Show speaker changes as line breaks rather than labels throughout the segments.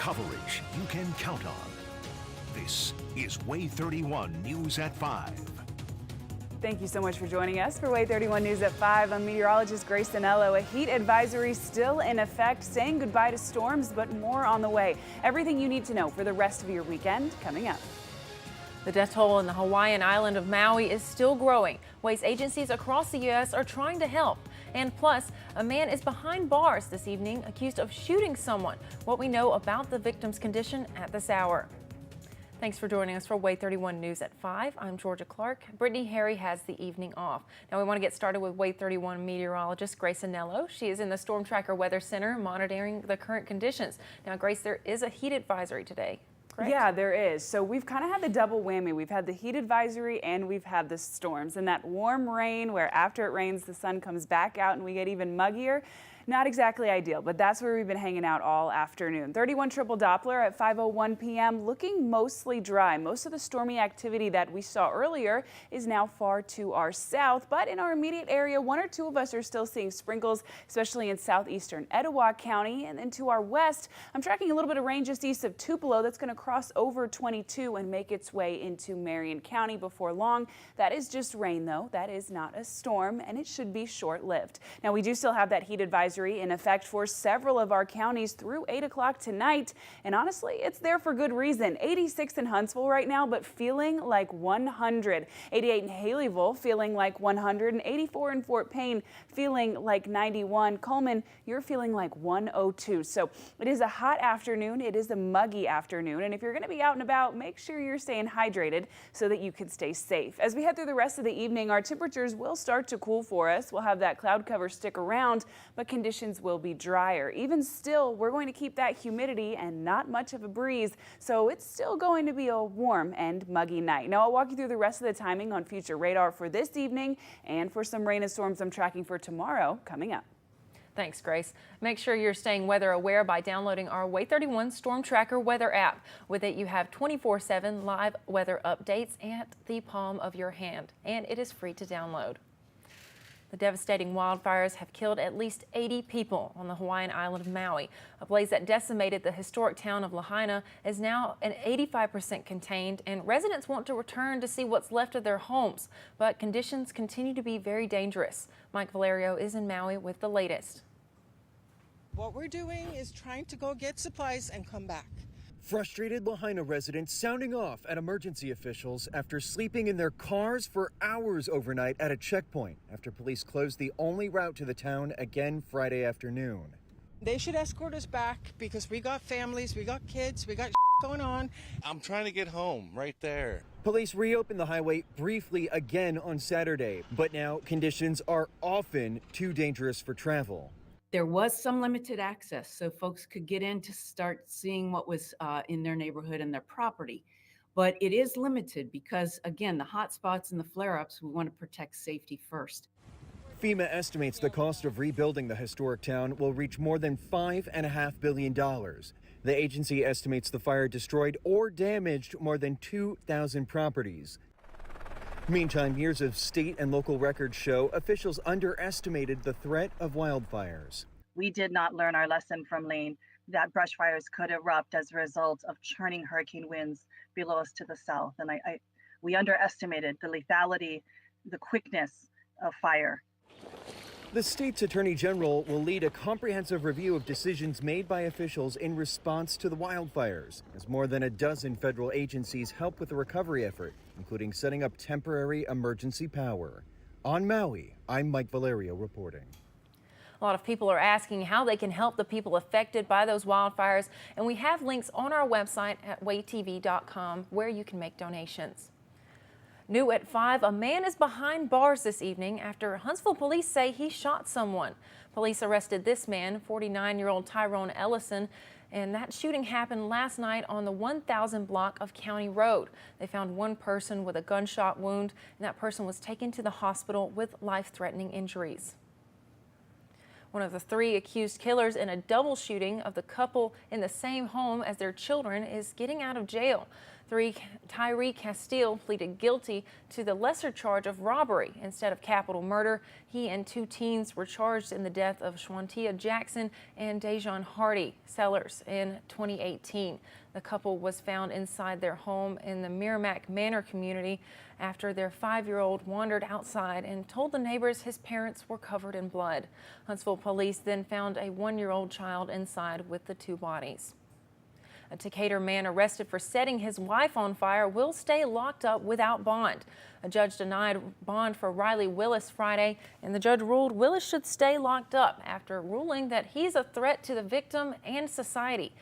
Coverage you can count on. This is WAAY 31 News at 5.
Thank you so much for joining us for WAAY 31 News at 5. I'm meteorologist Grace Anello. A heat advisory still in effect, saying goodbye to storms, but more on the way. Everything you need to know for the rest of your weekend coming up.
The death toll in the Hawaiian island of Maui is still growing. WAAY's agencies across the U.S. are trying to help. And plus, a man is behind bars this evening accused of shooting someone. What we know about the victim's condition at this hour. Thanks for joining us for WAAY 31 News at 5. I'm Georgia Clark. Brittany Harry has the evening off. Now we want to get started with WAAY 31 meteorologist Grace Anello. She is in the Storm Tracker Weather Center monitoring the current conditions. Now, Grace, there is a heat advisory today. Correct? Yeah, there is. So we've kind of had the double whammy. We've had the heat advisory and we've had the storms. And that warm rain where after it rains, the sun comes back out and we get even muggier. Not exactly ideal, but that's where we've been hanging out all afternoon. 31 triple Doppler at 5:01 p.m. looking mostly dry. Most of the stormy activity that we saw earlier is now far to our south, but in our immediate area, one or two of us are still seeing sprinkles, especially in southeastern Etowah County. And then to our west, I'm tracking a little bit of rain just east of Tupelo that's going to cross over 22 and make its way into Marion County before long. That is just rain, though. That is not a storm, and it should be short-lived. Now, we do still have that heat advisory in effect for several of our counties through 8 o'clock tonight. And honestly, it's there for good reason. 86 in Huntsville right now, but feeling like 100. 88 in Haleyville, feeling like 100. And 84 in Fort Payne, feeling like 91. Coleman, you're feeling like 102. So it is a hot afternoon. It is a muggy afternoon. And if you're going to be out and about, make sure you're staying hydrated so that you can stay safe. As we head through the rest of the evening, our temperatures will start to cool for us. We'll have that cloud cover stick around, but conditions will be drier. Even still, we're going to keep that humidity and not much of a breeze, so it's still going to be a warm and muggy night. Now, I'll walk you through the rest of the timing on future radar for this evening and for some rain and storms I'm tracking for tomorrow coming up. Thanks, Grace. Make sure you're staying weather aware by downloading our WAAY 31 Storm Tracker weather app. With it, you have 24/7 live weather updates at the palm of your hand, and it is free to download. The devastating wildfires have killed at least 80 people on the Hawaiian island of Maui. A blaze that decimated the historic town of Lahaina is now an 85% contained, and residents want to return to see what's left of their homes. But conditions continue to be very dangerous. Mike Valerio is in Maui with the latest.
What we're doing is trying to go get supplies and come back.
Frustrated Lahaina residents sounding off at emergency officials after sleeping in their cars for hours overnight at a checkpoint after police closed the only route to the town again Friday afternoon.
They should escort us back because we got families, we got kids, we got going on.
I'm trying to get home right there.
Police reopened the highway briefly again on Saturday, but now conditions are often too dangerous for travel.
There was some limited access, so folks could get in to start seeing what was in their neighborhood and their property. But it is limited because, again, the hot spots and the flare-ups, we want to protect safety first.
FEMA estimates the cost of rebuilding the historic town will reach more than $5.5 billion. The agency estimates the fire destroyed or damaged more than 2,000 properties. Meantime, years of state and local records show officials underestimated the threat of wildfires.
We did not learn our lesson from Lane that brush fires could erupt as a result of churning hurricane winds below us to the south. And we underestimated the lethality, the quickness of fire.
The state's attorney general will lead a comprehensive review of decisions made by officials in response to the wildfires, as more than a dozen federal agencies help with the recovery effort, including setting up temporary emergency power. On Maui, I'm Mike Valerio reporting.
A lot of people are asking how they can help the people affected by those wildfires, and we have links on our website at waaytv.com where you can make donations. New at 5, a man is behind bars this evening after Huntsville police say he shot someone. Police arrested this man, 49-year-old Tyrone Ellison, and that shooting happened last night on the 1000 block of County Road. They found one person with a gunshot wound, and that person was taken to the hospital with life-threatening injuries. One of the 3 accused killers in a double shooting of the couple in the same home as their children is getting out of jail. Tyree Castile pleaded guilty to the lesser charge of robbery instead of capital murder. He and 2 teens were charged in the death of Shwantia Jackson and Dejon Hardy Sellers in 2018. The couple was found inside their home in the Merrimack Manor community after their 5-year-old wandered outside and told the neighbors his parents were covered in blood. Huntsville police then found a 1-year-old child inside with the 2 bodies. A Decatur man arrested for setting his wife on fire will stay locked up without bond. A judge denied bond for Riley Willis Friday, and the judge ruled Willis should stay locked up after ruling that he's a threat to the victim and society.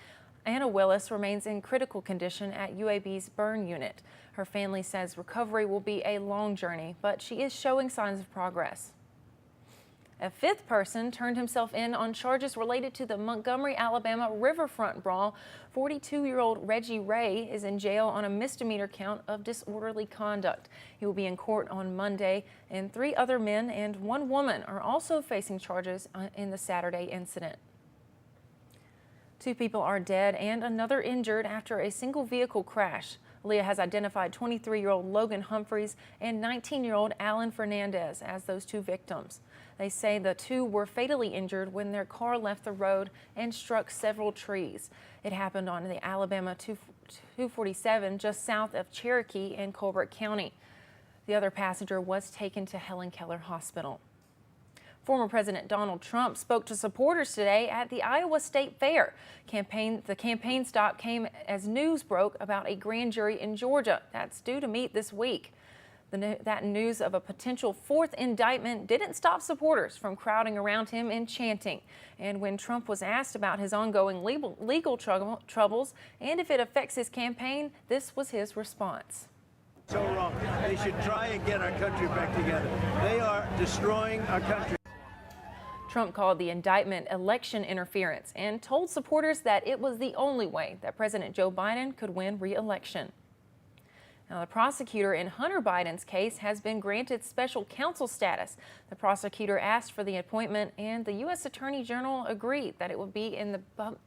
Anna Willis remains in critical condition at UAB's burn unit. Her family says recovery will be a long journey, but she is showing signs of progress. A 5th person turned himself in on charges related to the Montgomery, Alabama riverfront brawl. 42-year-old Reggie Ray is in jail on a misdemeanor count of disorderly conduct. He will be in court on Monday, and 3 other men and 1 woman are also facing charges in the Saturday incident. 2 people are dead and another injured after a single vehicle crash. Leah has identified 23-year-old Logan Humphreys and 19-year-old Alan Fernandez as those 2 victims. They say the 2 were fatally injured when their car left the road and struck several trees. It happened on the Alabama 247 just south of Cherokee in Colbert County. The other passenger was taken to Helen Keller Hospital. Former President Donald Trump spoke to supporters today at the Iowa State Fair. The campaign stop came as news broke about a grand jury in Georgia that's due to meet this week. That news of a potential 4th indictment didn't stop supporters from crowding around him and chanting. And when Trump was asked about his ongoing legal troubles and if it affects his campaign, this was his response.
So wrong. They should try and get our country back together. They are destroying our country.
Trump called the indictment election interference and told supporters that it was the only way that President Joe Biden could win re-election. Now, the prosecutor in Hunter Biden's case has been granted special counsel status. The prosecutor asked for the appointment, and the U.S. Attorney General agreed that it would be in the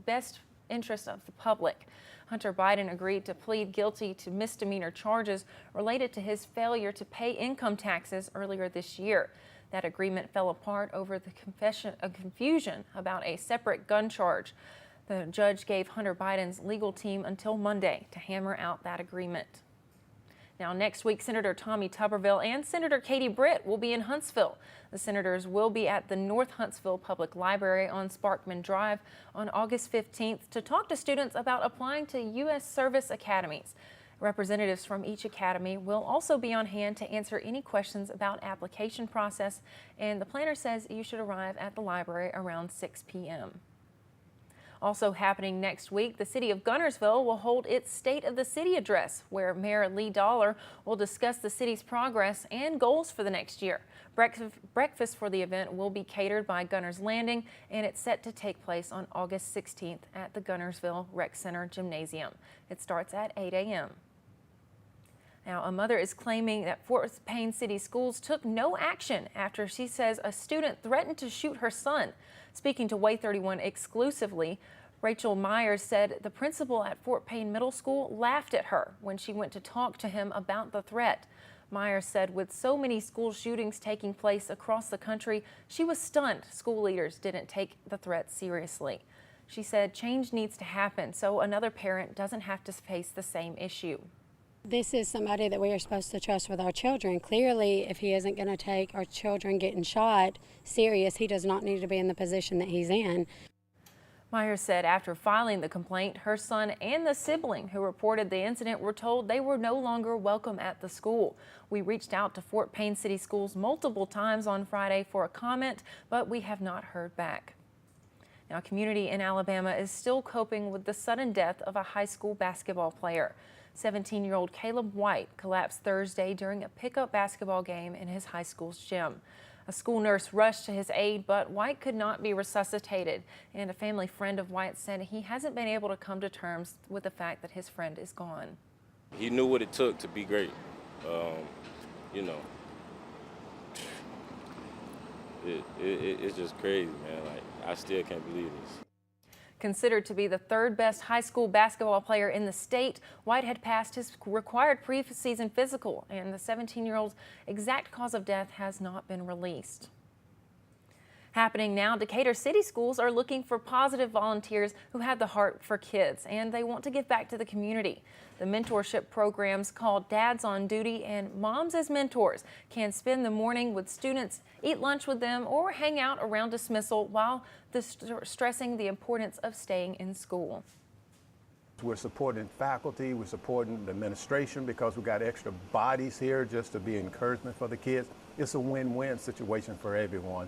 best interest of the public. Hunter Biden agreed to plead guilty to misdemeanor charges related to his failure to pay income taxes earlier this year. That agreement fell apart over the confusion about a separate gun charge. The judge gave Hunter Biden's legal team until Monday to hammer out that agreement. Now, next week, Senator Tommy Tuberville and Senator Katie Britt will be in Huntsville. The senators will be at the North Huntsville Public Library on Sparkman Drive on August 15th to talk to students about applying to U.S. service academies. Representatives from each academy will also be on hand to answer any questions about application process, and the planner says you should arrive at the library around 6 p.m. Also happening next week, the city of Guntersville will hold its State of the City address, where Mayor Lee Dollar will discuss the city's progress and goals for the next year. Breakfast for the event will be catered by Gunners Landing, and it's set to take place on August 16th at the Guntersville Rec Center Gymnasium. It starts at 8 a.m. Now, a mother is claiming that Fort Payne City Schools took no action after she says a student threatened to shoot her son. Speaking to WAAY 31 exclusively, Rachel Myers said the principal at Fort Payne Middle School laughed at her when she went to talk to him about the threat. Myers said with so many school shootings taking place across the country, she was stunned school leaders didn't take the threat seriously. She said change needs to happen so another parent doesn't have to face the same issue.
This is somebody that we are supposed to trust with our children. Clearly, if he isn't going to take our children getting shot serious, he does not need to be in the position that he's in.
Myers said after filing the complaint, her son and the sibling who reported the incident were told they were no longer welcome at the school. We reached out to Fort Payne City Schools multiple times on Friday for a comment, but we have not heard back. Now, a community in Alabama is still coping with the sudden death of a high school basketball player. 17-year-old Caleb White collapsed Thursday during a pickup basketball game in his high school's gym. A school nurse rushed to his aid, but White could not be resuscitated, and a family friend of White said he hasn't been able to come to terms with the fact that his friend is gone.
He knew what it took to be great. It's just crazy, man. Like, I still can't believe this.
Considered to be the third best high school basketball player in the state, White had passed his required preseason physical, and the 17-year-old's exact cause of death has not been released. Happening now, Decatur City Schools are looking for positive volunteers who have the heart for kids, and they want to give back to the community. The mentorship programs called Dads on Duty and Moms as Mentors can spend the morning with students, eat lunch with them, or hang out around dismissal while stressing the importance of staying in school.
We're supporting faculty, we're supporting the administration because we've got extra bodies here just to be encouragement for the kids. It's a win-win situation for everyone.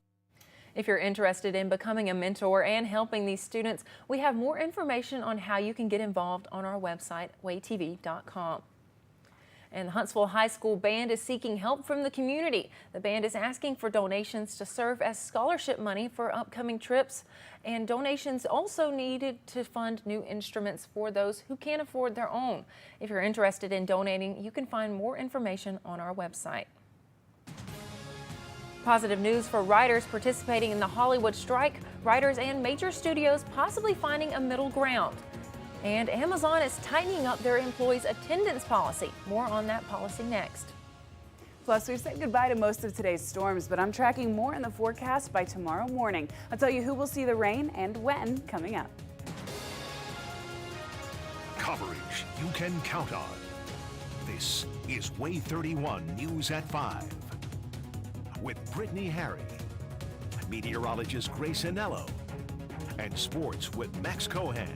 If you're interested in becoming a mentor and helping these students, we have more information on how you can get involved on our website, WAAYTV.com. And the Huntsville High School Band is seeking help from the community. The band is asking for donations to serve as scholarship money for upcoming trips, and donations also needed to fund new instruments for those who can't afford their own. If you're interested in donating, you can find more information on our website. Positive news for writers participating in the Hollywood strike. Writers and major studios possibly finding a middle ground. And Amazon is tightening up their employees' attendance policy. More on that policy next.
Plus, we've said goodbye to most of today's storms, but I'm tracking more in the forecast by tomorrow morning. I'll tell you who will see the rain and when coming up.
Coverage you can count on. This is WAAY 31 News at 5. With Brittany Harry, meteorologist Grace Anello, and sports with Max Cohan.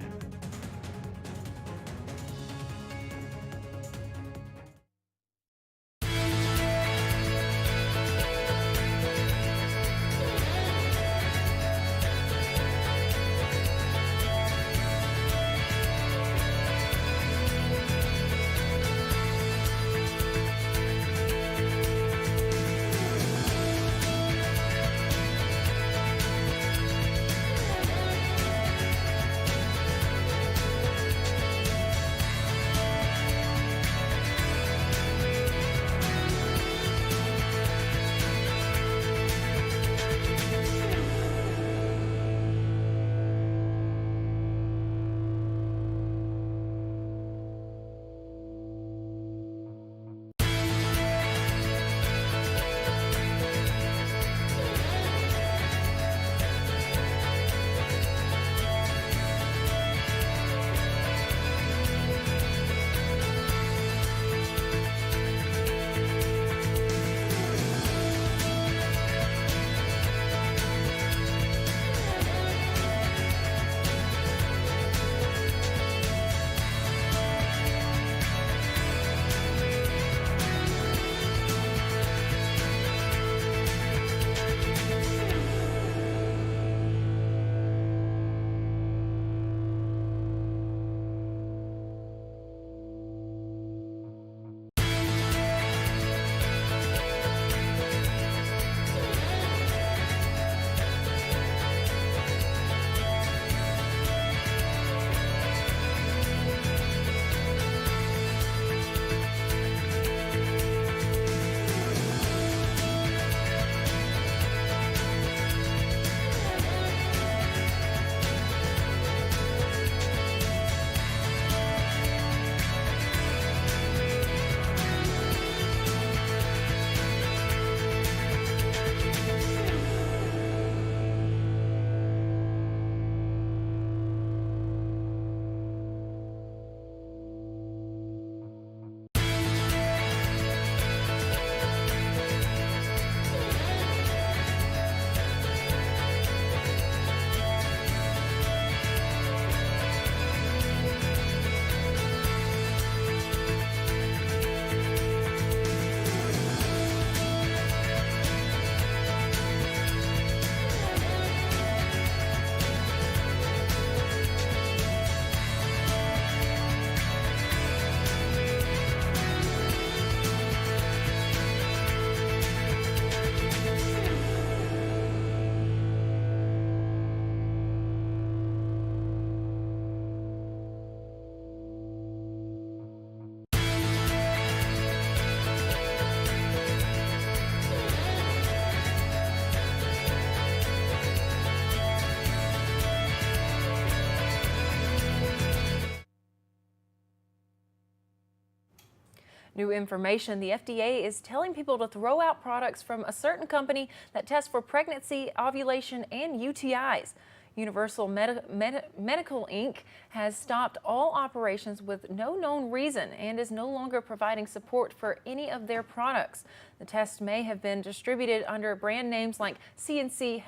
New information, the FDA is telling people to throw out products from a certain company that tests for pregnancy, ovulation, and UTIs. Universal Medical Inc. has stopped all operations with no known reason and is no longer providing support for any of their products. The tests may have been distributed under brand names like CNC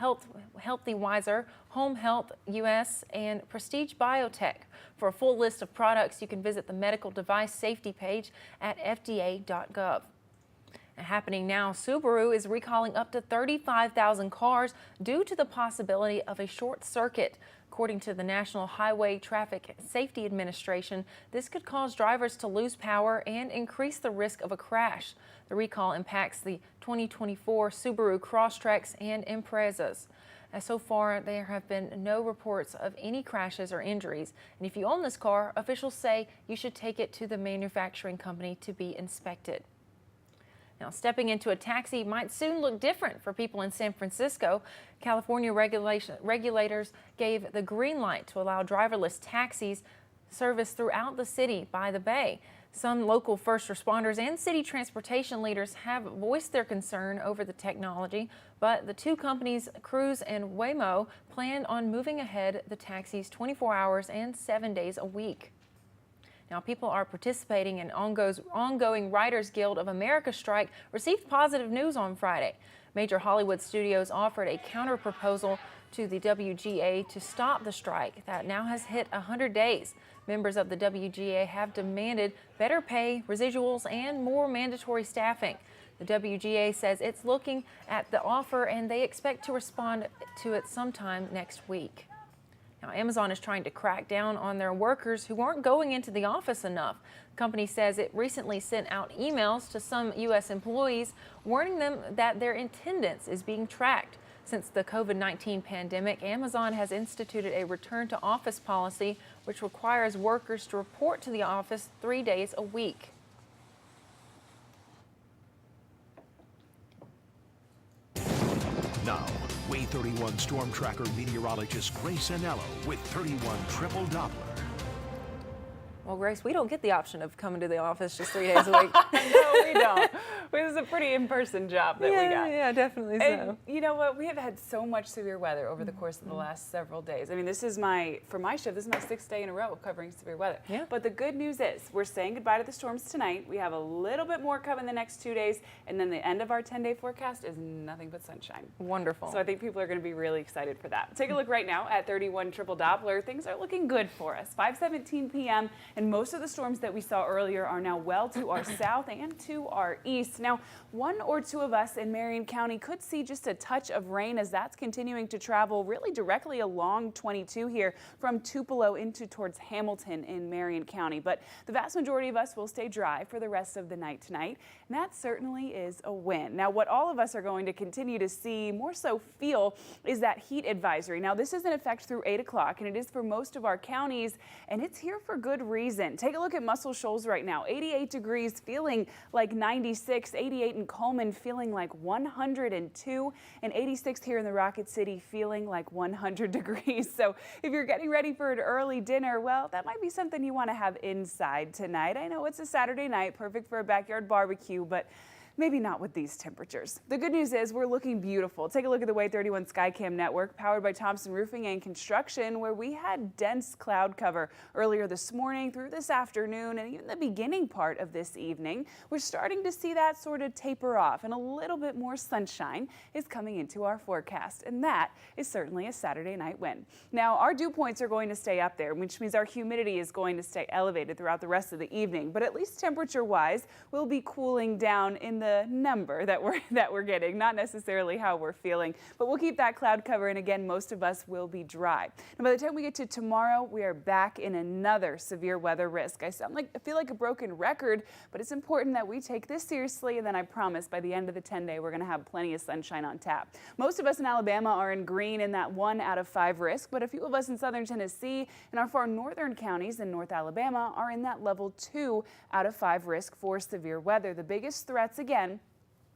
Healthy Wiser, Home Health US, and Prestige Biotech. For a full list of products, you can visit the medical device safety page at fda.gov. Happening now, Subaru is recalling up to 35,000 cars due to the possibility of a short circuit. According to the National Highway Traffic Safety Administration, this could cause drivers to lose power and increase the risk of a crash. The recall impacts the 2024 Subaru Crosstreks and Imprezas. So far, there have been no reports of any crashes or injuries. And if you own this car, officials say you should take it to the manufacturing company to be inspected. Now, stepping into a taxi might soon look different for people in San Francisco. California regulators gave the green light to allow driverless taxis service throughout the city by the Bay. Some local first responders and city transportation leaders have voiced their concern over the technology, but the two companies, Cruise and Waymo, plan on moving ahead the taxis 24 hours and 7 days a week. Now, people are participating in ongoing Writers Guild of America strike received positive news on Friday. Major Hollywood studios offered a counter-proposal to the WGA to stop the strike that now has hit 100 days. Members of the WGA have demanded better pay, residuals, and more mandatory staffing. The WGA says it's looking at the offer and they expect to respond to it sometime next week. Now, Amazon is trying to crack down on their workers who aren't going into the office enough. The company says it recently sent out emails to some U.S. employees warning them that their attendance is being tracked. Since the COVID-19 pandemic, Amazon has instituted a return to office policy, which requires workers to report to the office 3 days a week.
Now, WAAY 31 storm tracker meteorologist Grace Anello with 31 triple Doppler.
Well, Grace, we don't get the option of coming to the office just 3 days a week.
No, we don't. This is a pretty in-person job that we got.
Yeah, definitely so.
And you know what? We have had so much severe weather over the course of the last several days. I mean, this is for my shift, this is my 6th day in a row of covering severe weather.
Yeah.
But the good news is we're saying goodbye to the storms tonight. We have a little bit more coming the next 2 days. And then the end of our 10-day forecast is nothing but sunshine.
Wonderful.
So I think people are going to be really excited for that. Take a look right now at 31 triple Doppler. Things are looking good for us. 5:17 p.m. and most of the storms that we saw earlier are now well to our south and to our east. Now, one or two of us in Marion County could see just a touch of rain as that's continuing to travel really directly along 22 here from Tupelo into towards Hamilton in Marion County. But the vast majority of us will stay dry for the rest of the night tonight, and that certainly is a win. Now, what all of us are going to continue to see, more so feel, is that heat advisory. Now, this is in effect through 8 o'clock, and it is for most of our counties, and it's here for good reason. Take a look at Muscle Shoals right now. 88 degrees, feeling like 96, 88 in Coleman, feeling like 102, and 86 here in the Rocket City, feeling like 100 degrees. So if you're getting ready for an early dinner, well, that might be something you want to have inside tonight. I know it's a Saturday night, perfect for a backyard barbecue, but maybe not with these temperatures. The good news is we're looking beautiful. Take a look at the WAAY 31 Skycam network, powered by Thompson Roofing and Construction, where we had dense cloud cover earlier this morning through this afternoon and even the beginning part of this evening. We're starting to see that sort of taper off, and a little bit more sunshine is coming into our forecast, and that is certainly a Saturday night win. Now, our dew points are going to stay up there, which means our humidity is going to stay elevated throughout the rest of the evening, but at least temperature-wise, we'll be cooling down in the number that we're getting, not necessarily how we're feeling. But we'll keep that cloud cover, and again, most of us will be dry. And by the time we get to tomorrow, we are back in another severe weather risk. I feel like a broken record, but it's important that we take this seriously, and then I promise by the end of the 10-day, we're going to have plenty of sunshine on tap. Most of us in Alabama are in green in that 1 out of 5 risk, but a few of us in southern Tennessee and our far northern counties in North Alabama are in that level 2 out of 5 risk for severe weather. The biggest threats, again,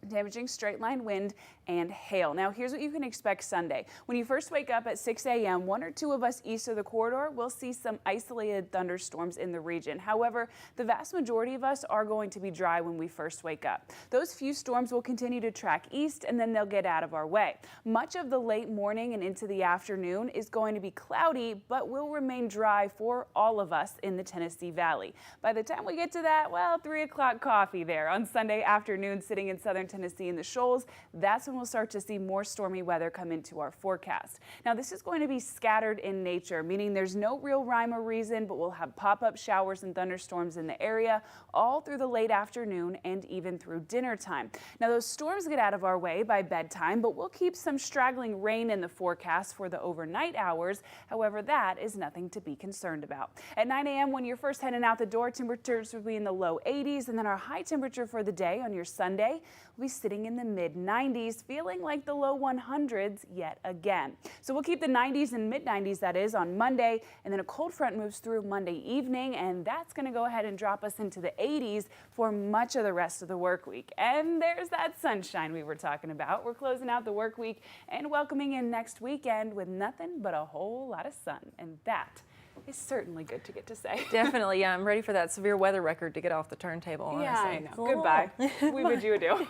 damaging straight-line wind and hail. Now, here's what you can expect Sunday. When you first wake up at 6 a.m., one or two of us east of the corridor will see some isolated thunderstorms in the region. However, the vast majority of us are going to be dry when we first wake up. Those few storms will continue to track east, and then they'll get out of our way. Much of the late morning and into the afternoon is going to be cloudy, but will remain dry for all of us in the Tennessee Valley. By the time we get to that, well, 3 o'clock coffee there on Sunday afternoon sitting in southern Tennessee in the shoals, that's when we'll start to see more stormy weather come into our forecast. Now, this is going to be scattered in nature, meaning there's no real rhyme or reason, but we'll have pop-up showers and thunderstorms in the area all through the late afternoon and even through dinner time. Now, those storms get out of our way by bedtime, but we'll keep some straggling rain in the forecast for the overnight hours. However, that is nothing to be concerned about. At 9 a.m. when you're first heading out the door, temperatures will be in the low 80s, and then our high temperature for the day on your Sunday will be sitting in the mid-90s, feeling like the low 100s yet again. So we'll keep the 90s and mid-90s, that is, on Monday, and then a cold front moves through Monday evening, and that's going to go ahead and drop us into the 80s for much of the rest of the work week. And there's that sunshine we were talking about. We're closing out the work week and welcoming in next weekend with nothing but a whole lot of sun, and that is certainly good to get to say.
Definitely, yeah. I'm ready for that severe weather record to get off the turntable, honestly.
Yeah, I know. Goodbye. We bid you adieu.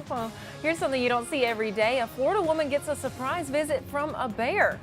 Well, here's something you don't see every day. A Florida woman gets a surprise visit from a bear.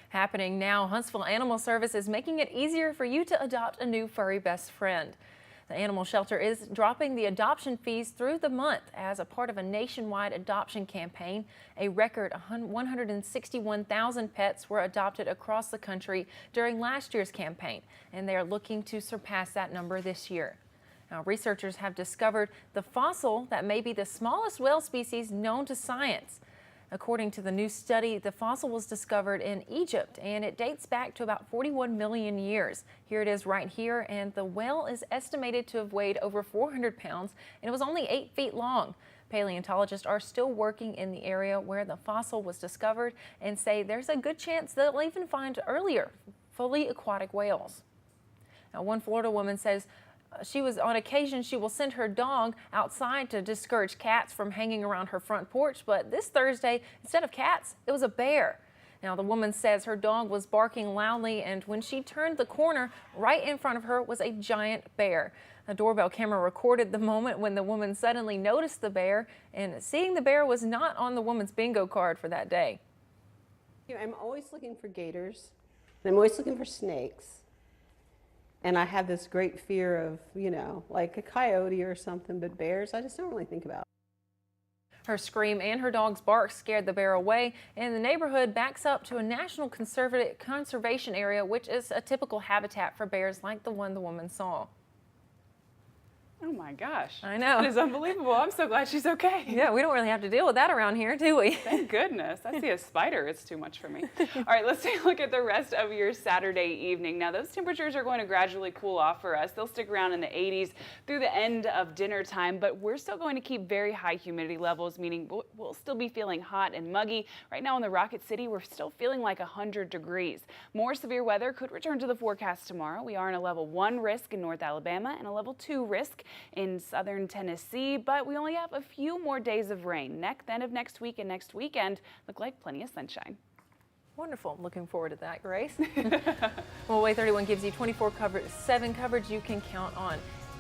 Happening now, Huntsville Animal Service is making it easier for you to adopt a new furry best friend. The animal shelter is dropping the adoption fees through the month as a part of a nationwide adoption campaign. A record 161,000 pets were adopted across the country during last year's campaign, and they are looking to surpass that number this year. Now, researchers have discovered the fossil that may be the smallest whale species known to science. According to the new study, the fossil was discovered in Egypt, and it dates back to about 41 million years. Here it is right here, and the whale is estimated to have weighed over 400 pounds, and it was only 8 feet long. Paleontologists are still working in the area where the fossil was discovered and say there's a good chance they'll even find earlier fully aquatic whales. Now, one Florida woman says she will send her dog outside to discourage cats from hanging around her front porch, but this Thursday, instead of cats, it was a bear. Now, the woman says her dog was barking loudly, and when she turned the corner, right in front of her was a giant bear. A doorbell camera recorded the moment when the woman suddenly noticed the bear, and seeing the bear was not on the woman's bingo card for that day.
I'm always looking for gators, and I'm always looking for snakes. And I have this great fear of, like a coyote or something, but bears, I just don't really think about.
Her scream and her dog's bark scared the bear away, and the neighborhood backs up to a national conservation area, which is a typical habitat for bears like the one the woman saw.
Oh my gosh.
I know.
It is unbelievable. I'm so glad she's okay.
Yeah, we don't really have to deal with that around here, do we?
Thank goodness. I see a spider. It's too much for me. All right, let's take a look at the rest of your Saturday evening. Now, those temperatures are going to gradually cool off for us. They'll stick around in the 80s through the end of dinner time, but we're still going to keep very high humidity levels, meaning we'll still be feeling hot and muggy. Right now in the Rocket City, we're still feeling like 100 degrees. More severe weather could return to the forecast tomorrow. We are in a level 1 risk in North Alabama and a level 2 risk in southern Tennessee, but we only have a few more days of rain. Then of next week and next weekend look like plenty of sunshine.
Wonderful. Looking forward to that, Grace. Well, WAAY 31 gives you 24/7 coverage you can count on.